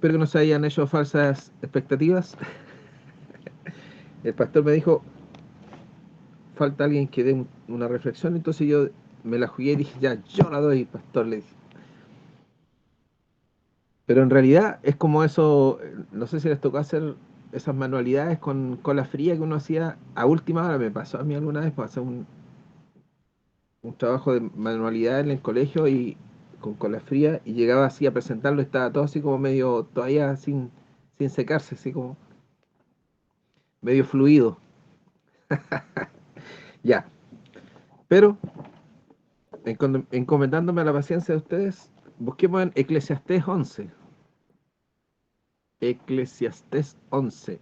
espero que no se hayan hecho falsas expectativas. El pastor me dijo, falta alguien que dé una reflexión, entonces yo me la jugué y dije, ya, yo la doy, pastor, le dije. Pero en realidad es como eso, no sé si les tocó hacer esas manualidades con cola fría que uno hacía a última hora. Me pasó a mí alguna vez, pasé un trabajo de manualidad en el colegio y con cola fría y llegaba así a presentarlo y estaba todo así como medio, todavía sin secarse, así como medio fluido. Ya, pero encomendándome a la paciencia de ustedes, busquemos en Eclesiastés 11. Eclesiastés 11.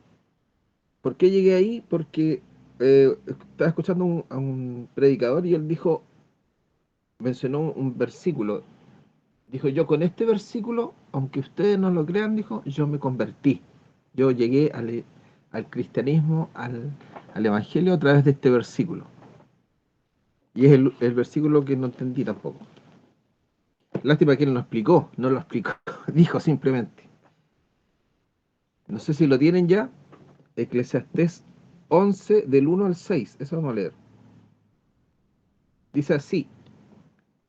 ¿Por qué llegué ahí? Porque estaba escuchando a un predicador y él dijo, mencionó un versículo. Dijo, yo con este versículo, aunque ustedes no lo crean, dijo, yo me convertí. Yo llegué al cristianismo, al evangelio a través de este versículo. Y es el versículo que no entendí tampoco. Lástima que él no explicó, no lo explicó, dijo simplemente. No sé si lo tienen ya. Eclesiastés 11 del 1 al 6. Eso vamos a leer. Dice así,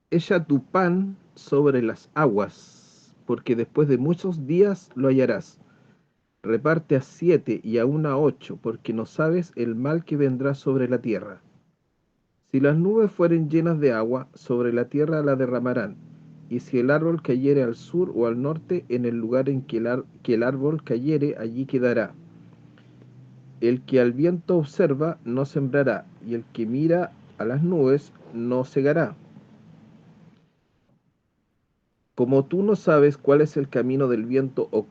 echa tu pan sobre las aguas, porque después de muchos días lo hallarás. Reparte a 7 y aun a 8, porque no sabes el mal que vendrá sobre la tierra. Si las nubes fueren llenas de agua, sobre la tierra la derramarán. Y si el árbol cayere al sur o al norte, en el lugar en que el árbol cayere, allí quedará. El que al viento observa, no sembrará, y el que mira a las nubes, no segará. Como tú no sabes cuál es el camino del viento o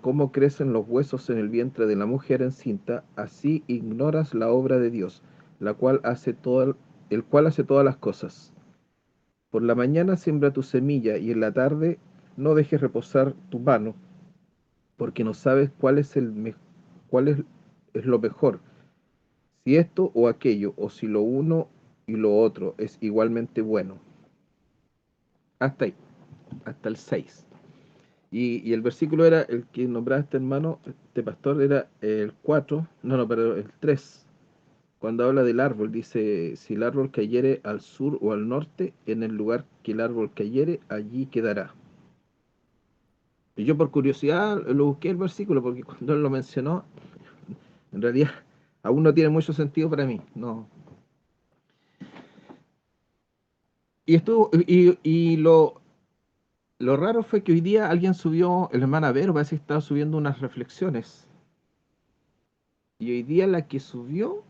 cómo crecen los huesos en el vientre de la mujer encinta, así ignoras la obra de Dios, la cual hace el cual hace todas las cosas. Por la mañana siembra tu semilla y en la tarde no dejes reposar tu mano, porque no sabes cuál es lo mejor, si esto o aquello, o si lo uno y lo otro es igualmente bueno. Hasta ahí, hasta el 6. Y el versículo era el que nombraba este hermano, este pastor, era el 4 no, pero el 3 cuando habla del árbol, dice, si el árbol cayere al sur o al norte, en el lugar que el árbol cayere, allí quedará. Y yo por curiosidad lo busqué el versículo, porque cuando él lo mencionó, en realidad aún no tiene mucho sentido para mí. No. Y lo raro fue que hoy día alguien subió, el hermano Vero parece que estaba subiendo unas reflexiones. Y hoy día la que subió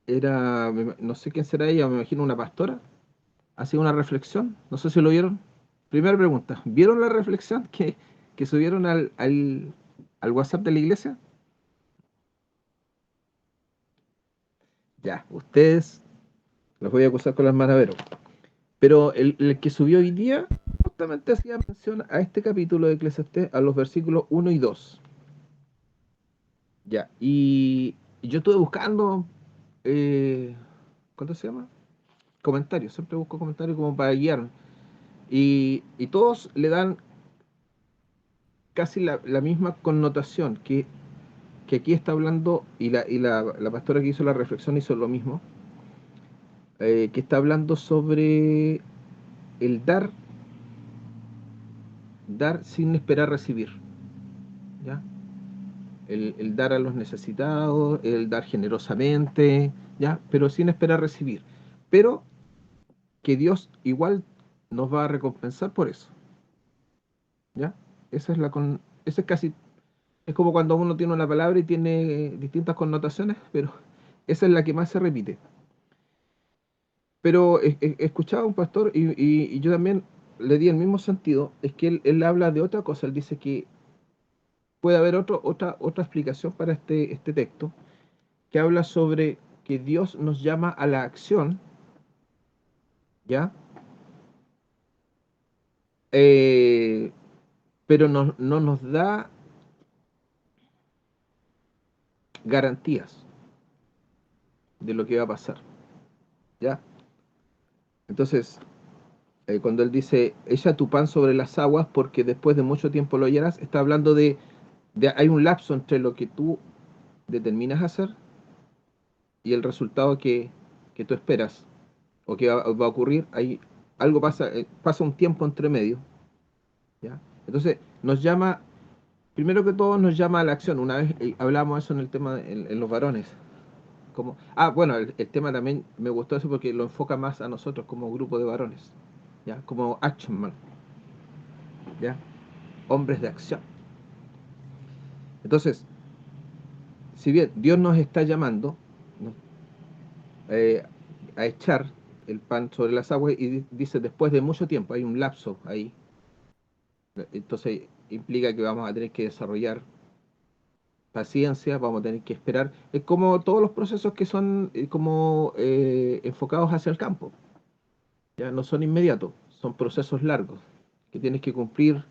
era, no sé quién será ella, me imagino una pastora, hacía una reflexión, no sé si lo vieron. Primera pregunta, ¿vieron la reflexión que subieron al WhatsApp de la iglesia? Ya, ustedes los voy a acusar con las manos, pero el que subió hoy día justamente hacía mención a este capítulo de Eclesiastés, a los versículos 1 y 2. Ya, y yo estuve buscando, eh, ¿cuánto se llama? Comentarios, siempre busco comentarios como para guiarme. Y todos le dan casi la misma connotación, que aquí está hablando, y la pastora que hizo la reflexión hizo lo mismo, que está hablando sobre el dar sin esperar recibir, ¿ya? El dar a los necesitados, el dar generosamente, ¿ya? Pero sin esperar recibir. Pero que Dios igual nos va a recompensar por eso, ¿ya? Esa es casi, es como cuando uno tiene una palabra y tiene distintas connotaciones, pero esa es la que más se repite. Pero he escuchado a un pastor y yo también le di el mismo sentido, es que él habla de otra cosa, él dice que puede haber otra explicación para este texto, que habla sobre que Dios nos llama a la acción, ¿ya? Eh, pero no nos da garantías de lo que va a pasar, ¿ya? Entonces, Cuando él dice, echa tu pan sobre las aguas porque después de mucho tiempo lo hallarás, está hablando hay un lapso entre lo que tú determinas hacer y el resultado que tú esperas o que va a ocurrir. Hay, algo pasa, pasa un tiempo entre medio, ¿ya? Entonces, nos llama, primero que todo, nos llama a la acción. Una vez hablamos eso en el tema, en los varones. Como, bueno, el tema también me gustó eso porque lo enfoca más a nosotros como grupo de varones, ¿ya? Como action man, ¿ya? Hombres de acción. Entonces, si bien Dios nos está llamando, ¿no? eh, a echar el pan sobre las aguas y dice después de mucho tiempo, hay un lapso ahí, entonces implica que vamos a tener que desarrollar paciencia, vamos a tener que esperar. Es como todos los procesos que son como enfocados hacia el campo, ya no son inmediatos, son procesos largos que tienes que cumplir,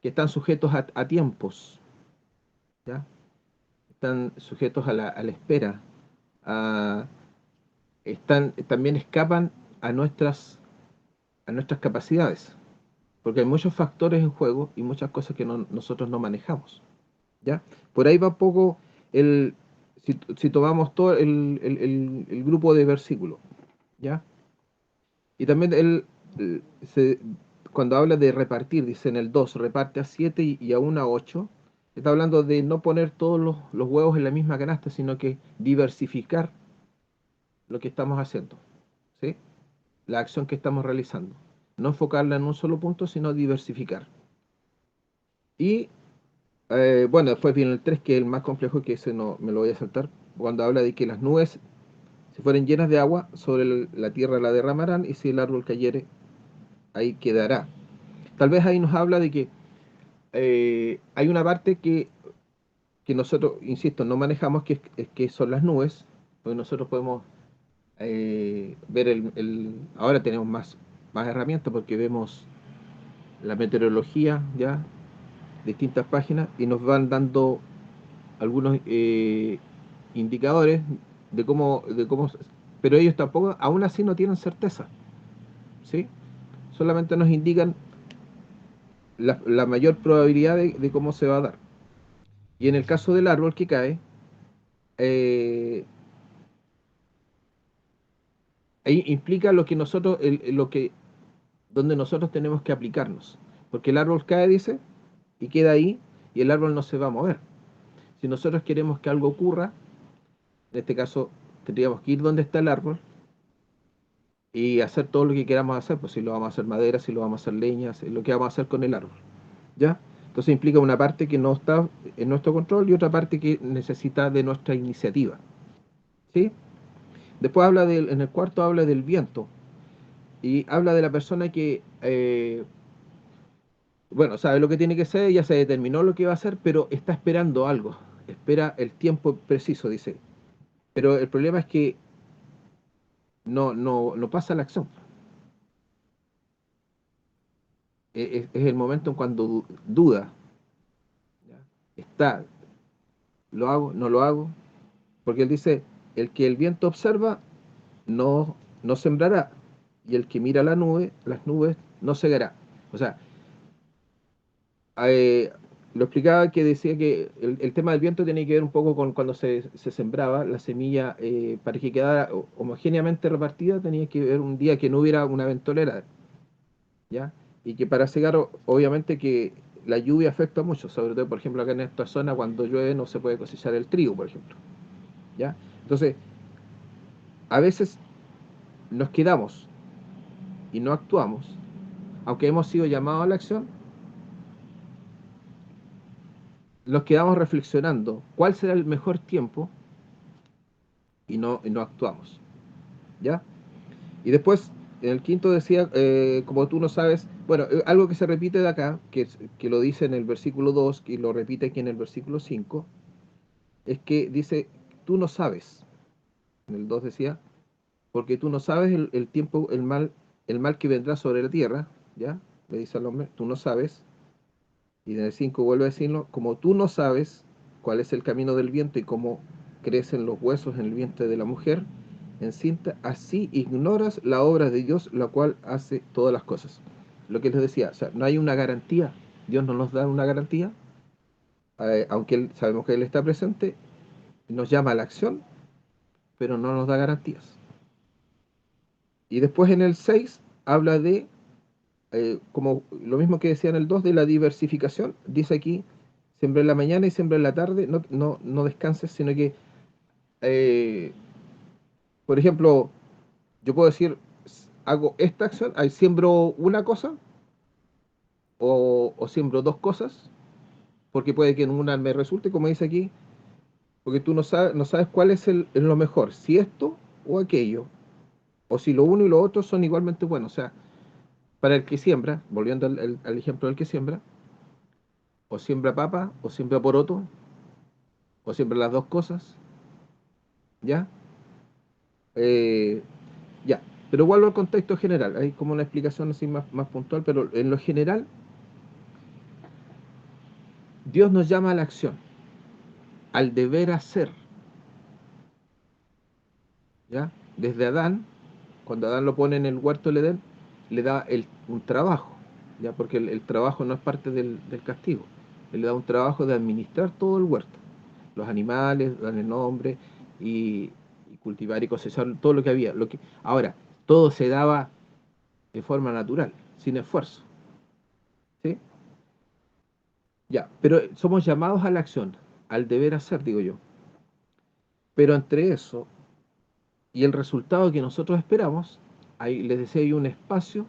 que están sujetos a tiempos, ¿ya? Están sujetos a la espera, a, también escapan a a nuestras capacidades, porque hay muchos factores en juego y muchas cosas que nosotros no manejamos, ¿ya? Por ahí va un poco si tomamos todo el grupo de versículos, ¿ya? Y también cuando habla de repartir, dice en el 2 reparte a 7 y aún a 8, está hablando de no poner todos los huevos en la misma canasta, sino que diversificar lo que estamos haciendo, ¿sí? La acción que estamos realizando. No enfocarla en un solo punto, sino diversificar. Y bueno, después viene el 3 que es el más complejo, que ese no me lo voy a saltar, cuando habla de que las nubes, si fueren llenas de agua, sobre la tierra la derramarán, y si el árbol cayere, ahí quedará. Tal vez ahí nos habla de que hay una parte que nosotros, insisto, no manejamos, que son las nubes, porque nosotros podemos ver ahora tenemos más herramientas porque vemos la meteorología ya, distintas páginas, y nos van dando algunos indicadores de cómo, pero ellos tampoco, aún así no tienen certeza, ¿sí? Solamente nos indican la mayor probabilidad de cómo se va a dar. Y en el caso del árbol que cae, eh, ahí implica lo que nosotros, donde nosotros tenemos que aplicarnos. Porque el árbol cae, dice, y queda ahí, y el árbol no se va a mover. Si nosotros queremos que algo ocurra, en este caso tendríamos que ir donde está el árbol y hacer todo lo que queramos hacer, pues si lo vamos a hacer madera, si lo vamos a hacer leña, si lo que vamos a hacer con el árbol, ¿ya? Entonces implica una parte que no está en nuestro control y otra parte que necesita de nuestra iniciativa, ¿sí? Después en el cuarto habla del viento y habla de la persona que, bueno, sabe lo que tiene que hacer, ya se determinó lo que va a hacer, pero está esperando algo, espera el tiempo preciso, dice. Pero el problema es que no pasa la acción. Es el momento en cuando duda, ¿ya? Está, ¿lo hago? ¿No lo hago? Porque él dice, el que el viento observa no sembrará, y el que mira las nubes, no segará. O sea, eh, lo explicaba que decía que el tema del viento tenía que ver un poco con cuando se sembraba la semilla, para que quedara homogéneamente repartida, tenía que ver un día que no hubiera una ventolera, ¿ya? Y que para secar, obviamente que la lluvia afecta mucho, sobre todo, por ejemplo, acá en esta zona, cuando llueve no se puede cosechar el trigo, por ejemplo, ¿ya? Entonces, a veces nos quedamos y no actuamos, aunque hemos sido llamados a la acción, nos quedamos reflexionando cuál será el mejor tiempo y no actuamos, ¿ya? Y después, en el quinto decía, como tú no sabes, bueno, algo que se repite de acá, que lo dice en el versículo 2 y lo repite aquí en el versículo 5, es que dice, tú no sabes, en el 2 decía, porque tú no sabes el tiempo, el mal que vendrá sobre la tierra, ¿ya? Le dice al hombre, tú no sabes, y en el 5 vuelve a decirlo, como tú no sabes cuál es el camino del viento y cómo crecen los huesos en el vientre de la mujer, encinta, así ignoras la obra de Dios, la cual hace todas las cosas. Lo que les decía, o sea, no hay una garantía, Dios no nos da una garantía, aunque sabemos que Él está presente, nos llama a la acción, pero no nos da garantías. Y después en el 6 habla de, como lo mismo que decía en el 2 de la diversificación, dice aquí, siembra en la mañana y siembra en la tarde, no descanses, sino que, eh, por ejemplo, yo puedo decir, hago esta acción, ahí siembro una cosa o siembro dos cosas, porque puede que en una me resulte, como dice aquí, porque tú no sabes cuál es lo mejor, si esto o aquello, o si lo uno y lo otro son igualmente buenos. O sea, para el que siembra, volviendo al ejemplo del que siembra, o siembra papa, o siembra poroto, o siembra las dos cosas, ¿ya? Eh, ya, pero vuelvo al contexto general, hay como una explicación así más puntual, pero en lo general, Dios nos llama a la acción, al deber hacer, ¿ya? Desde Adán, cuando Adán lo pone en el huerto del Edén, le da un trabajo, ¿ya? Porque el trabajo no es parte del castigo. Él le da un trabajo de administrar todo el huerto, los animales, darle nombre y cultivar y cosechar todo lo que había. Ahora, todo se daba de forma natural, sin esfuerzo, ¿sí? Ya, pero somos llamados a la acción, al deber hacer, digo yo. Pero entre eso y el resultado que nosotros esperamos, les decía, hay un espacio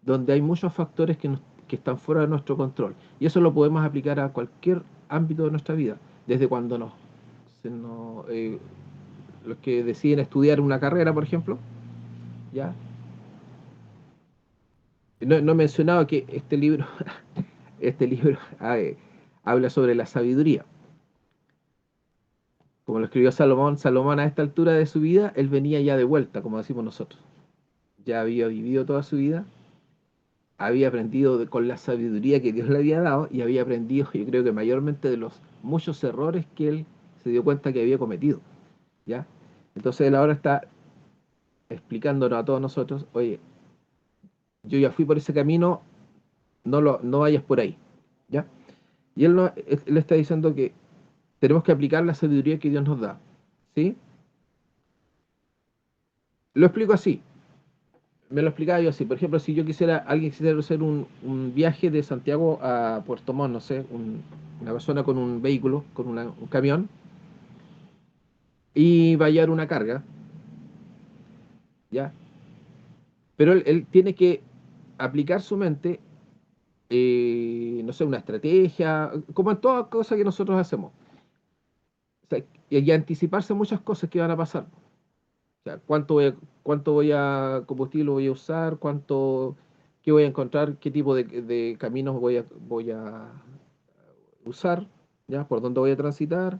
donde hay muchos factores que están fuera de nuestro control. Y eso lo podemos aplicar a cualquier ámbito de nuestra vida, desde cuando los que deciden estudiar una carrera, por ejemplo, ¿ya? No he mencionado que este libro, este libro habla sobre la sabiduría. Como lo escribió Salomón, Salomón a esta altura de su vida, él venía ya de vuelta, como decimos nosotros. Ya había vivido toda su vida, había aprendido con la sabiduría que Dios le había dado y había aprendido, yo creo que mayormente de los muchos errores que él se dio cuenta que había cometido, ¿ya? Entonces él ahora está explicándonos a todos nosotros, oye, yo ya fui por ese camino, no vayas por ahí, ¿ya? Y él, no, él está diciendo que tenemos que aplicar la sabiduría que Dios nos da, ¿sí? Lo explico así, me lo explicaba yo así. Por ejemplo, si alguien quisiera hacer un viaje de Santiago a Puerto Montt, no sé, una persona con un vehículo, con un camión, y va a llevar una carga, ¿ya? Pero él tiene que aplicar su mente, no sé, una estrategia, como en toda cosa que nosotros hacemos. O sea, y anticiparse muchas cosas que van a pasar. O sea, cuánto combustible voy a usar, qué voy a encontrar, qué tipo de caminos voy a usar, ¿ya? Por dónde voy a transitar,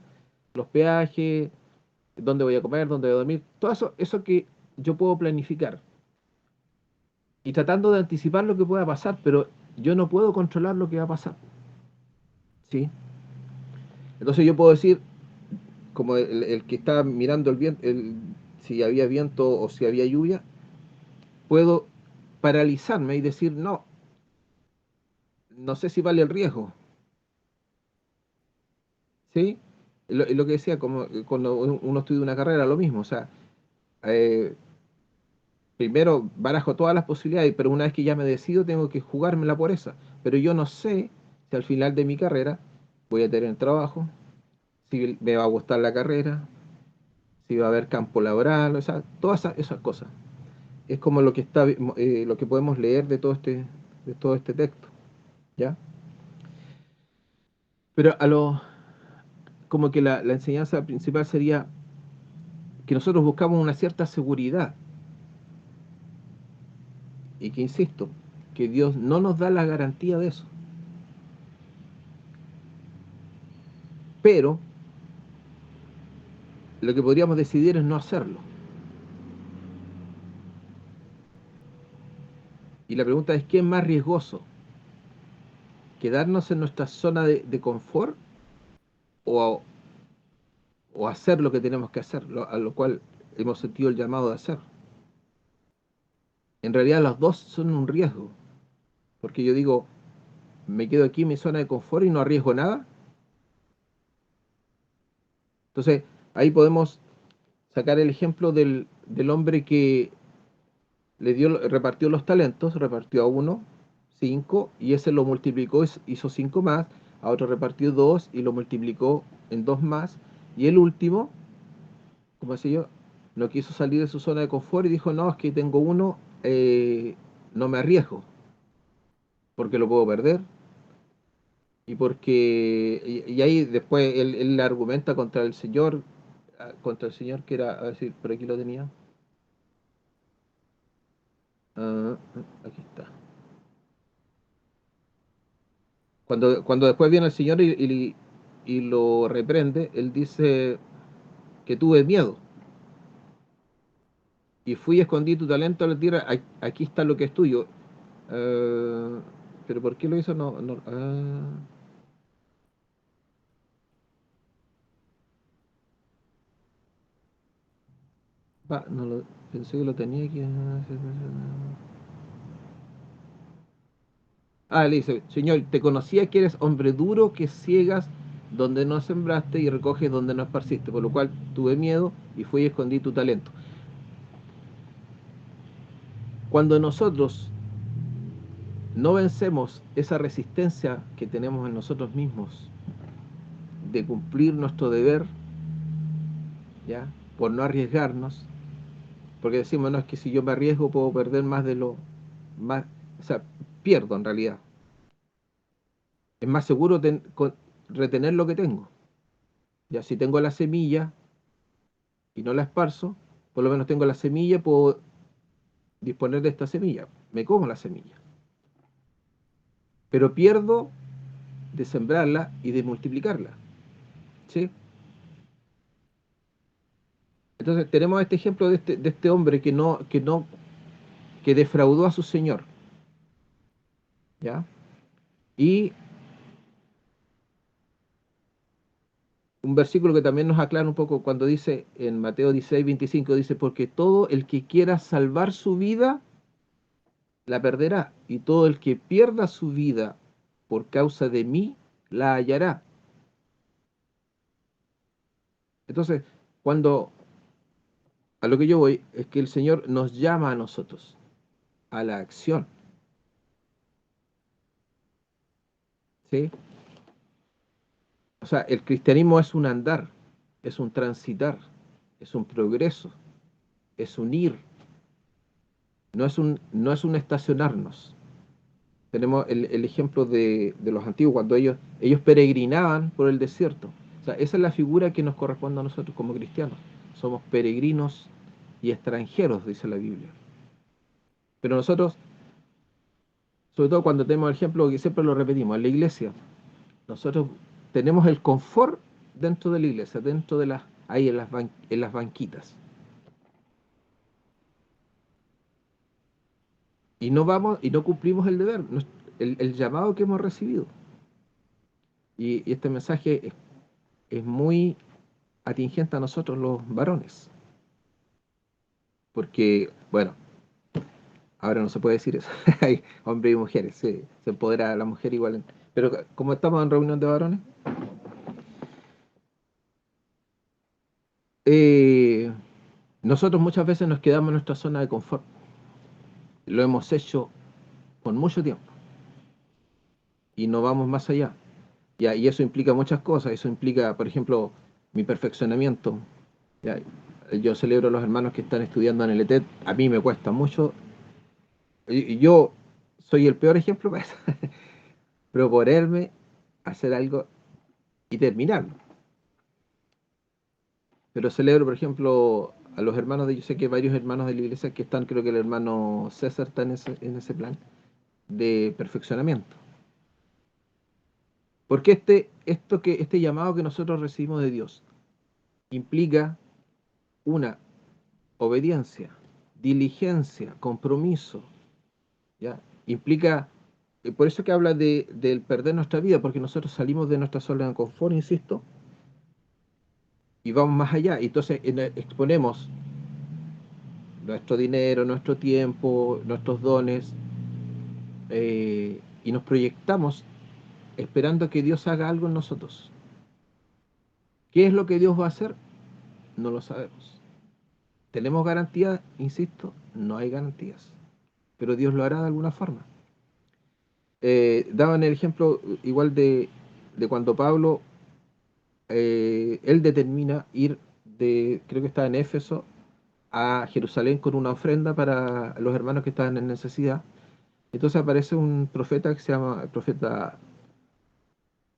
los peajes, dónde voy a comer, dónde voy a dormir, todo eso que yo puedo planificar y tratando de anticipar lo que pueda pasar, pero yo no puedo controlar lo que va a pasar, ¿sí? Entonces yo puedo decir, como el que está mirando el viento, si había viento o si había lluvia, puedo paralizarme y decir, no sé si vale el riesgo, ¿sí? Lo que decía, como cuando uno estudia una carrera, lo mismo, o sea, eh, primero barajo todas las posibilidades, pero una vez que ya me decido, tengo que jugármela por esa. Pero yo no sé si al final de mi carrera voy a tener trabajo, si me va a gustar la carrera, si va a haber campo laboral, o sea, todas esas cosas. Es como lo que podemos leer de todo este texto, ¿ya? Pero como que la enseñanza principal sería que nosotros buscamos una cierta seguridad y que, insisto, que Dios no nos da la garantía de eso, pero lo que podríamos decidir es no hacerlo. Y la pregunta es, ¿qué es más riesgoso? ¿Quedarnos en nuestra zona de confort o, o hacer lo que tenemos que hacer? A lo cual hemos sentido el llamado de hacer. En realidad los dos son un riesgo, porque yo digo, me quedo aquí en mi zona de confort y no arriesgo nada. Entonces, ahí podemos sacar el ejemplo del hombre que repartió los talentos, repartió a uno 5 y ese lo multiplicó, hizo 5 más, a otro repartió 2 y lo multiplicó en 2 más, y el último, como decía yo, no quiso salir de su zona de confort y dijo, no, es que tengo uno, no me arriesgo, porque lo puedo perder, y ahí después él argumenta contra el Señor que era, a ver si por aquí lo tenía. Aquí está. Cuando después viene el Señor y lo reprende, él dice que tuve miedo y fui y escondí tu talento a la tierra, aquí está lo que es tuyo. Eh, pero ¿por qué lo hizo? No, no, no pensé que lo tenía aquí. Le dice, Señor, te conocía que eres hombre duro, que ciegas donde no sembraste y recoges donde no esparciste, por lo cual tuve miedo y fui y escondí tu talento. Cuando nosotros no vencemos esa resistencia que tenemos en nosotros mismos de cumplir nuestro deber, ¿ya? Por no arriesgarnos, porque decimos, no, es que si yo me arriesgo puedo perder más de lo más, o sea, pierdo en realidad. Es más seguro retener lo que tengo. Ya si tengo la semilla y no la esparzo, por lo menos tengo la semilla, puedo disponer de esta semilla, me como la semilla. Pero pierdo de sembrarla y de multiplicarla, ¿sí? Entonces tenemos este ejemplo de este hombre que defraudó a su señor, ¿ya? Y un versículo que también nos aclara un poco cuando dice en Mateo 16:25, dice, porque todo el que quiera salvar su vida, la perderá, y todo el que pierda su vida por causa de mí, la hallará. Entonces, cuando a lo que yo voy es que el Señor nos llama a nosotros, a la acción, ¿sí? O sea, el cristianismo es un andar, es un transitar, es un progreso, es un ir, no es un estacionarnos. Tenemos el ejemplo de los antiguos, cuando ellos peregrinaban por el desierto. O sea, esa es la figura que nos corresponde a nosotros como cristianos. Somos peregrinos y extranjeros, dice la Biblia. Pero nosotros, sobre todo cuando tenemos el ejemplo que siempre lo repetimos, en la iglesia, nosotros tenemos el confort dentro de la iglesia, dentro de ahí en las banquitas. Y no vamos y no cumplimos el deber, el llamado que hemos recibido. Y este mensaje es muy atingente a nosotros los varones, porque, bueno, ahora no se puede decir eso, hay hombres y mujeres, se empodera a la mujer igual, pero como estamos en reunión de varones, eh, nosotros muchas veces nos quedamos en nuestra zona de confort, lo hemos hecho por mucho tiempo y no vamos más allá. Ya, y eso implica muchas cosas, eso implica, por ejemplo, mi perfeccionamiento. Ya, yo celebro a los hermanos que están estudiando en el ETED, a mí me cuesta mucho, y yo soy el peor ejemplo para eso, proponerme hacer algo y terminarlo. Pero celebro, por ejemplo, a los hermanos yo sé que hay varios hermanos de la iglesia que están, creo que el hermano César está en ese plan de perfeccionamiento. Porque este llamado que nosotros recibimos de Dios implica una obediencia, diligencia, compromiso, ¿ya? Implica, por eso que habla del perder nuestra vida, porque nosotros salimos de nuestra zona de confort, insisto, y vamos más allá. Y entonces exponemos nuestro dinero, nuestro tiempo, nuestros dones, y nos proyectamos esperando que Dios haga algo en nosotros. ¿Qué es lo que Dios va a hacer? No lo sabemos. ¿Tenemos garantías? Insisto, no hay garantías, pero Dios lo hará de alguna forma. Daban el ejemplo igual de cuando Pablo, él determina ir creo que estaba en Éfeso, a Jerusalén con una ofrenda para los hermanos que estaban en necesidad. Entonces aparece un profeta que se llama el profeta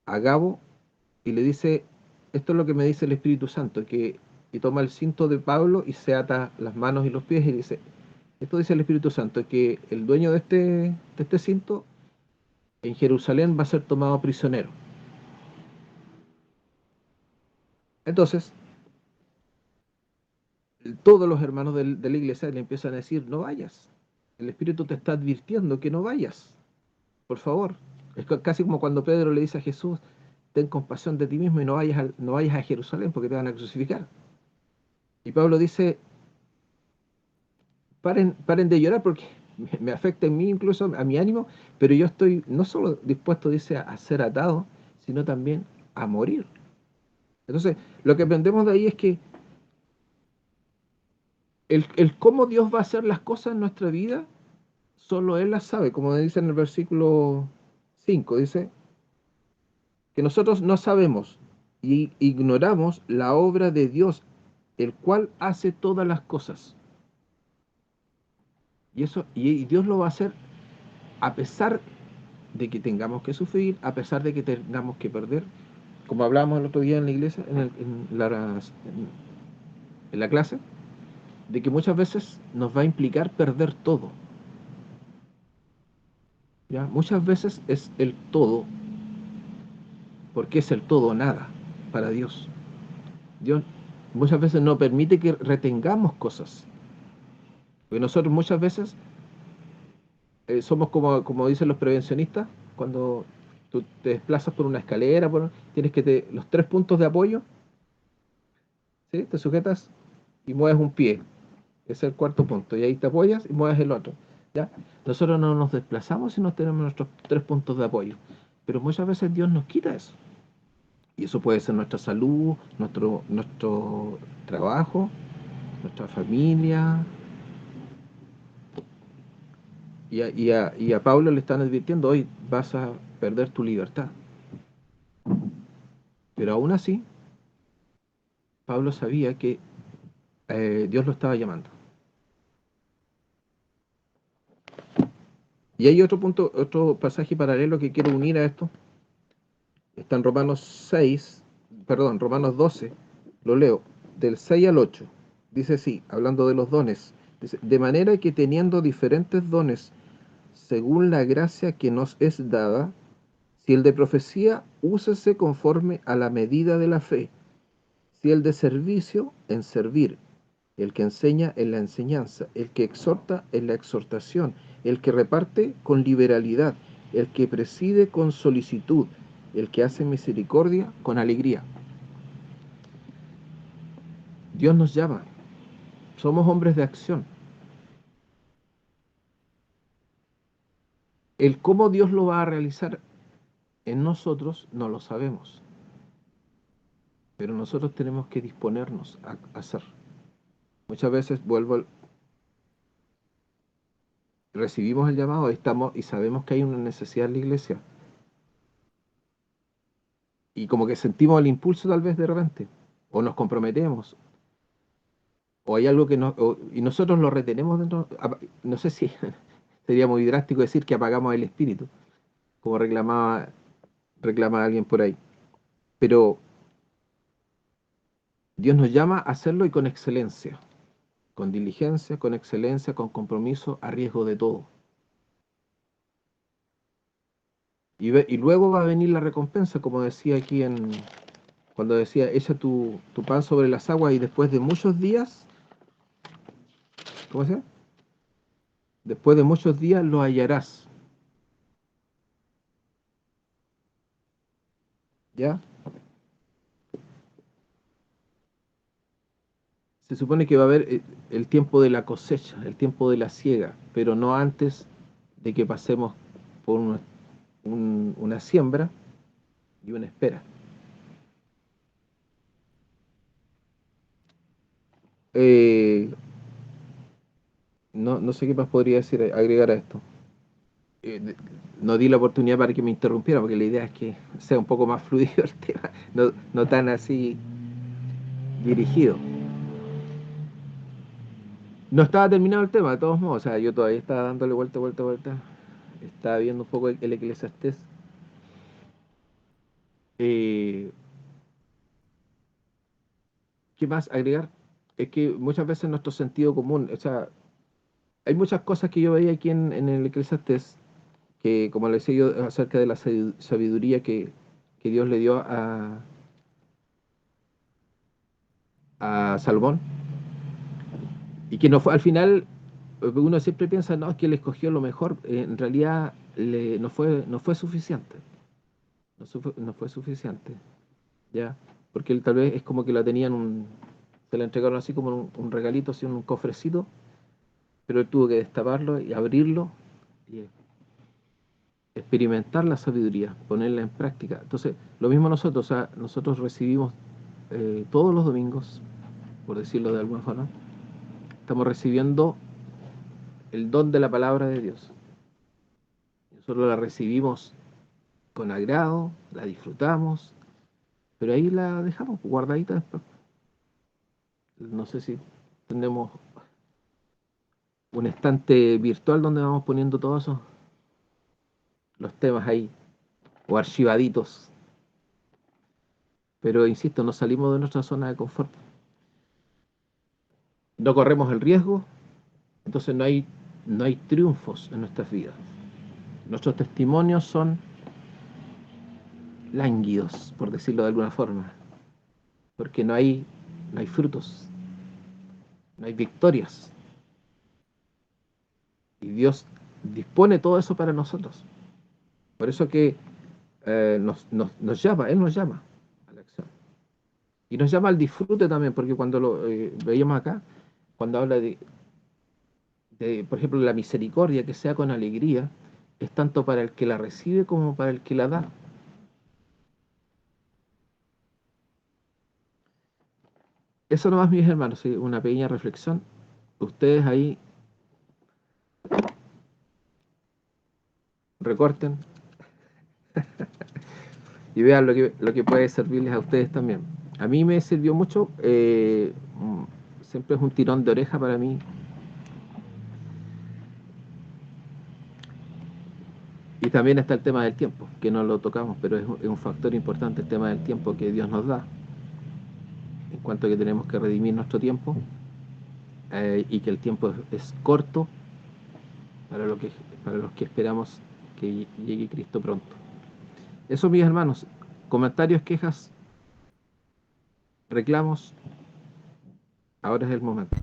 Agabo y le dice, esto es lo que me dice el Espíritu Santo, y toma el cinto de Pablo y se ata las manos y los pies y dice, esto dice el Espíritu Santo, que el dueño de este cinto en Jerusalén va a ser tomado prisionero. Entonces, todos los hermanos de la iglesia le empiezan a decir, no vayas. El Espíritu te está advirtiendo que no vayas, por favor. Es casi como cuando Pedro le dice a Jesús, ten compasión de ti mismo y no vayas a Jerusalén porque te van a crucificar. Y Pablo dice, paren de llorar porque me afecta en mí, incluso a mi ánimo, pero yo estoy no solo dispuesto, dice, a ser atado, sino también a morir. Entonces, lo que aprendemos de ahí es que el cómo Dios va a hacer las cosas en nuestra vida, solo Él las sabe, como dice en el versículo 5, dice que nosotros no sabemos y ignoramos la obra de Dios, el cual hace todas las cosas. Y Dios lo va a hacer a pesar de que tengamos que sufrir, a pesar de que tengamos que perder, como hablábamos el otro día en la iglesia, en la clase, de que muchas veces nos va a implicar perder todo. ¿Ya? Muchas veces es el todo, porque es el todo o nada para Dios. Dios muchas veces no permite que retengamos cosas, porque nosotros muchas veces somos como dicen los prevencionistas, cuando tú te desplazas por una escalera, tienes los 3 puntos de apoyo, ¿sí? Te sujetas y mueves un pie, ese es el cuarto punto, y ahí te apoyas y mueves el otro, ¿ya? Nosotros no nos desplazamos si no tenemos nuestros 3 puntos de apoyo, pero muchas veces Dios nos quita eso, y eso puede ser nuestra salud, nuestro trabajo, nuestra familia, y a Pablo le están advirtiendo, hoy vas a perder tu libertad, pero aún así, Pablo sabía que Dios lo estaba llamando. Y hay otro punto, otro pasaje paralelo que quiero unir a esto. Está en Romanos 12, lo leo, del 6 al 8. Dice así, hablando de los dones, dice, de manera que teniendo diferentes dones, según la gracia que nos es dada, si el de profecía, úsese conforme a la medida de la fe, si el de servicio, en servir, el que enseña en la enseñanza, el que exhorta en la exhortación, el que reparte con liberalidad, el que preside con solicitud, el que hace misericordia con alegría. Dios nos llama, somos hombres de acción. El cómo Dios lo va a realizar en nosotros no lo sabemos, pero nosotros tenemos que disponernos a hacer. Muchas veces recibimos el llamado, estamos y sabemos que hay una necesidad en la iglesia, y como que sentimos el impulso tal vez de repente, o nos comprometemos, o hay algo y nosotros lo retenemos dentro, no sé si sería muy drástico decir que apagamos el espíritu, como reclama alguien por ahí, pero Dios nos llama a hacerlo y con excelencia, con diligencia, con excelencia, con compromiso, a riesgo de todo. Y luego va a venir la recompensa, como decía aquí cuando decía, echa tu pan sobre las aguas y después de muchos días, ¿cómo se llama? Después de muchos días lo hallarás, ¿ya? se supone que va a haber el tiempo de la cosecha, el tiempo de la siega, pero no antes de que pasemos por una siembra y una espera. Eh, no sé qué más podría decir, agregar a esto. eh, de- no di la oportunidad para que me interrumpiera, porque la idea es que sea un poco más fluido el tema, no tan así dirigido. No estaba terminado el tema, de todos modos, o sea, yo todavía estaba dándole vuelta, vuelta, vuelta, estaba viendo un poco el Eclesiastés. Eh, ¿Qué más agregar? Es que muchas veces nuestro sentido común, o sea, hay muchas cosas que yo veía aquí en el Eclesiastés, que como le decía yo, acerca de la sabiduría que Dios le dio a Salomón, y que no fue, al final, uno siempre piensa, no, es que él escogió lo mejor, en realidad no fue suficiente, no fue suficiente, ¿ya? Porque él tal vez es como que la tenían se la entregaron así como un regalito, así un cofrecito, pero él tuvo que destaparlo y abrirlo y experimentar la sabiduría, ponerla en práctica. Entonces, lo mismo nosotros, o sea, nosotros recibimos todos los domingos, por decirlo de alguna forma, estamos recibiendo el don de la palabra de Dios. Nosotros la recibimos con agrado, la disfrutamos, pero ahí la dejamos guardadita después. No sé si tenemos un estante virtual donde vamos poniendo todos los temas ahí, o archivaditos. Pero insisto, no salimos de nuestra zona de confort. No corremos el riesgo, entonces no hay triunfos en nuestras vidas. Nuestros testimonios son lánguidos, por decirlo de alguna forma, porque no hay frutos, no hay victorias. Y Dios dispone todo eso para nosotros. Por eso que nos llama, Él nos llama a la acción. Y nos llama al disfrute también, porque cuando lo veíamos acá, cuando habla por ejemplo, la misericordia, que sea con alegría, es tanto para el que la recibe como para el que la da. Eso nomás, mis hermanos, ¿sí? Una pequeña reflexión. Ustedes ahí recorten y vean lo que puede servirles a ustedes también. A mí me sirvió mucho, siempre es un tirón de oreja para mí. Y también está el tema del tiempo, que no lo tocamos, pero es un factor importante el tema del tiempo que Dios nos da, en cuanto a que tenemos que redimir nuestro tiempo, y que el tiempo es corto para, para los que esperamos que llegue Cristo pronto. Eso, mis hermanos, comentarios, quejas, reclamos, ahora es el momento.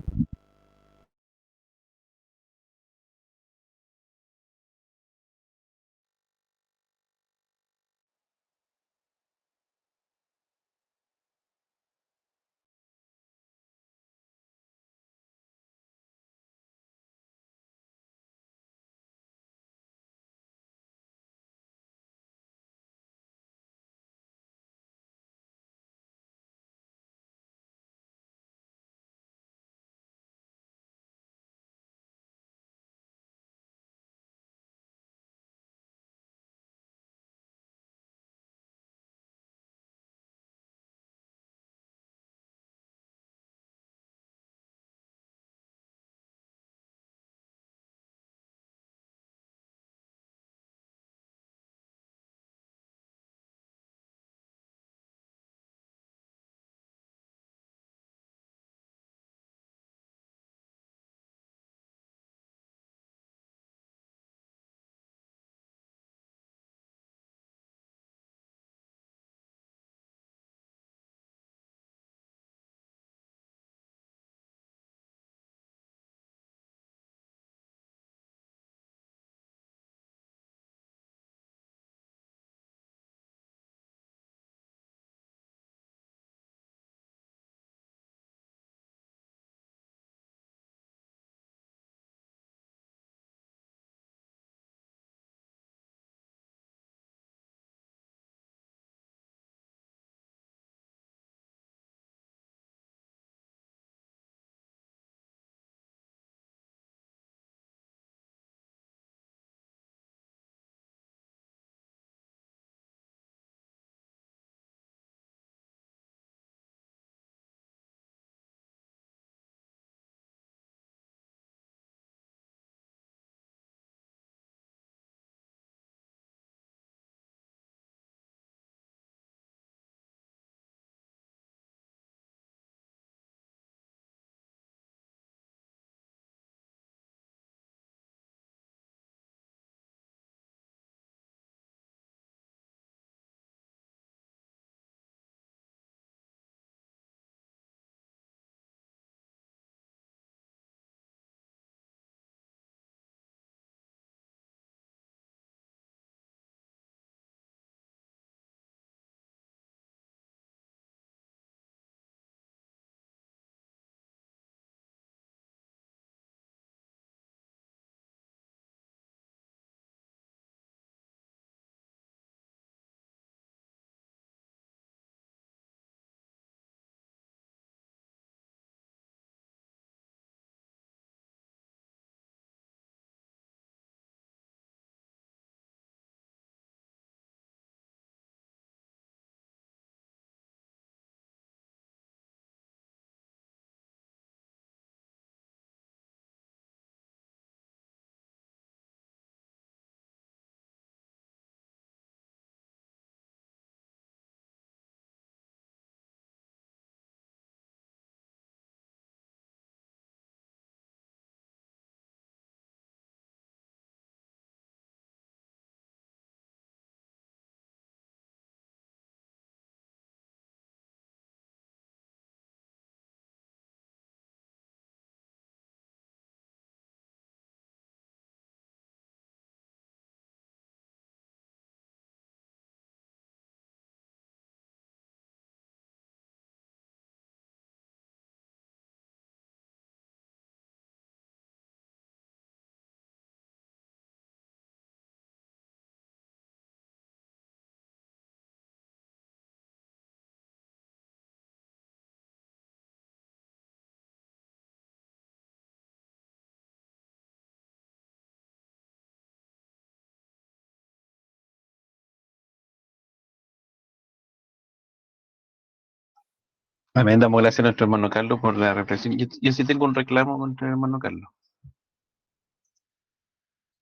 Amén, damos gracias a nuestro hermano Carlos por la reflexión. Yo sí tengo un reclamo contra el hermano Carlos.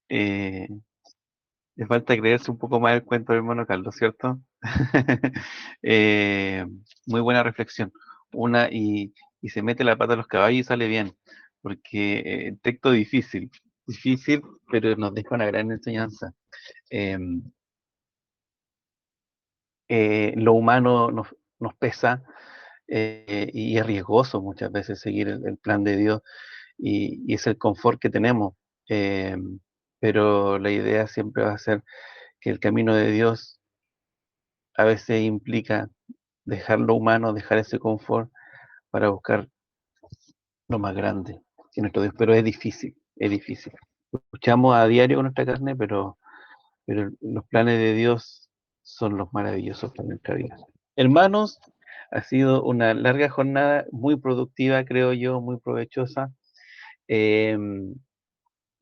Eh, Le falta creerse un poco más el cuento del hermano Carlos, ¿cierto? Eh, Muy buena reflexión. Una, y se mete la pata a los caballos y sale bien, porque texto difícil, difícil, pero nos deja una gran enseñanza. Eh, lo humano nos pesa, y es riesgoso muchas veces seguir el plan de Dios, y es el confort que tenemos. Eh, pero la idea siempre va a ser que el camino de Dios a veces implica dejar lo humano, dejar ese confort para buscar lo más grande, que nuestro Dios, pero es difícil, es difícil. Luchamos a diario con nuestra carne, pero los planes de Dios son los maravillosos para nuestra vida. Hermanos, ha sido una larga jornada, muy productiva, creo yo, muy provechosa. Eh,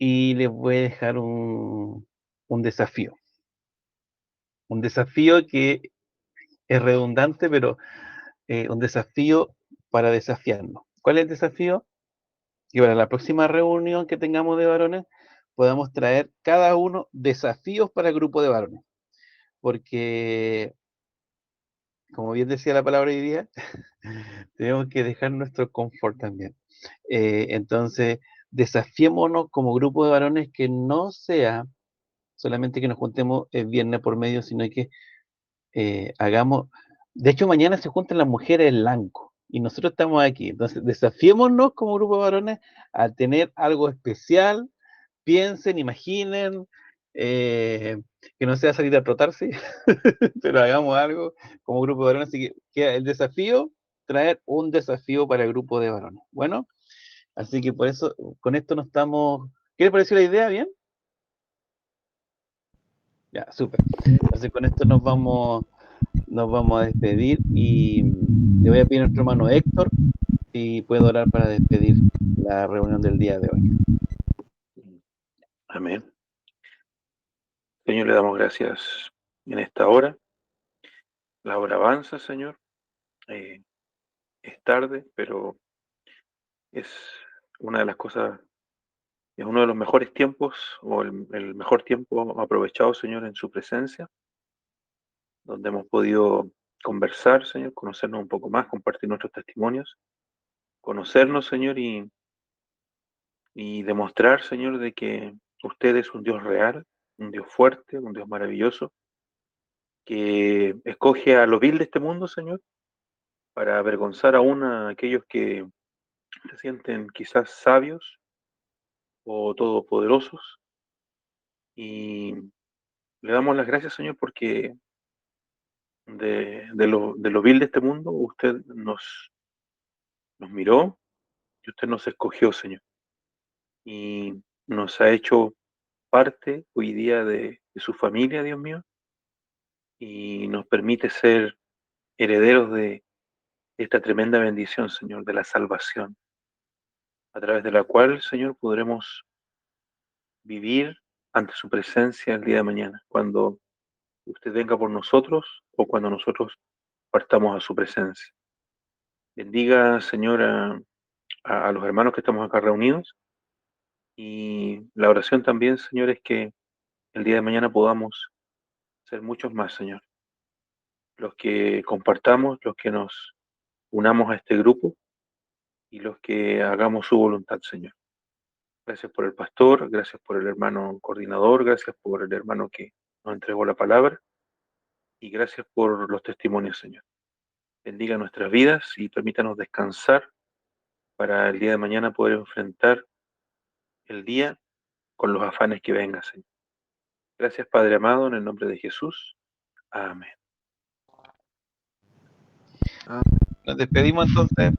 y les voy a dejar un desafío. Un desafío que es redundante, pero un desafío para desafiarnos. ¿Cuál es el desafío? Que para la próxima reunión que tengamos de varones podamos traer cada uno desafíos para el grupo de varones. Porque, como bien decía la palabra hoy día, tenemos que dejar nuestro confort también. Entonces, desafiémonos como grupo de varones, que no sea solamente que nos juntemos el viernes por medio, sino que hagamos. De hecho, mañana se juntan las mujeres en Lanco y nosotros estamos aquí. Entonces, desafiémonos como grupo de varones a tener algo especial. Piensen, imaginen, eh, que no sea salir a trotarse, pero hagamos algo como grupo de varones. Así que queda el desafío, traer un desafío para el grupo de varones. Bueno, así que por eso, con esto nos estamos. ¿Qué les pareció la idea? ¿Bien? Ya, súper. Entonces con esto nos vamos a despedir, y le voy a pedir a nuestro hermano Héctor si puede orar para despedir la reunión del día de hoy. Amén. Señor, le damos gracias en esta hora. La hora avanza, Señor. Eh, es tarde, pero es una de las cosas, es uno de los mejores tiempos, o el mejor tiempo aprovechado, Señor, en su presencia, donde hemos podido conversar, Señor, conocernos un poco más, compartir nuestros testimonios, conocernos, Señor, y demostrar, Señor, de que usted es un Dios real, un Dios fuerte, un Dios maravilloso, que escoge a lo vil de este mundo, Señor, para avergonzar aún a aquellos que se sienten quizás sabios o todopoderosos. Y le damos las gracias, Señor, porque de lo vil de este mundo usted nos miró y usted nos escogió, Señor. Y nos ha hecho parte hoy día de su familia, Dios mío, y nos permite ser herederos de esta tremenda bendición, Señor, de la salvación, a través de la cual, Señor, podremos vivir ante su presencia el día de mañana, cuando usted venga por nosotros o cuando nosotros partamos a su presencia. Bendiga, Señor, a los hermanos que estamos acá reunidos, y la oración también, Señor, es que el día de mañana podamos ser muchos más, Señor, los que compartamos, los que nos unamos a este grupo y los que hagamos su voluntad, Señor. Gracias por el pastor, gracias por el hermano coordinador, gracias por el hermano que nos entregó la palabra, y gracias por los testimonios, Señor. Bendiga nuestras vidas y permítanos descansar para el día de mañana poder enfrentar el día con los afanes que vengan, Señor. Gracias, Padre amado, en el nombre de Jesús. Amén. Ah, Nos despedimos entonces.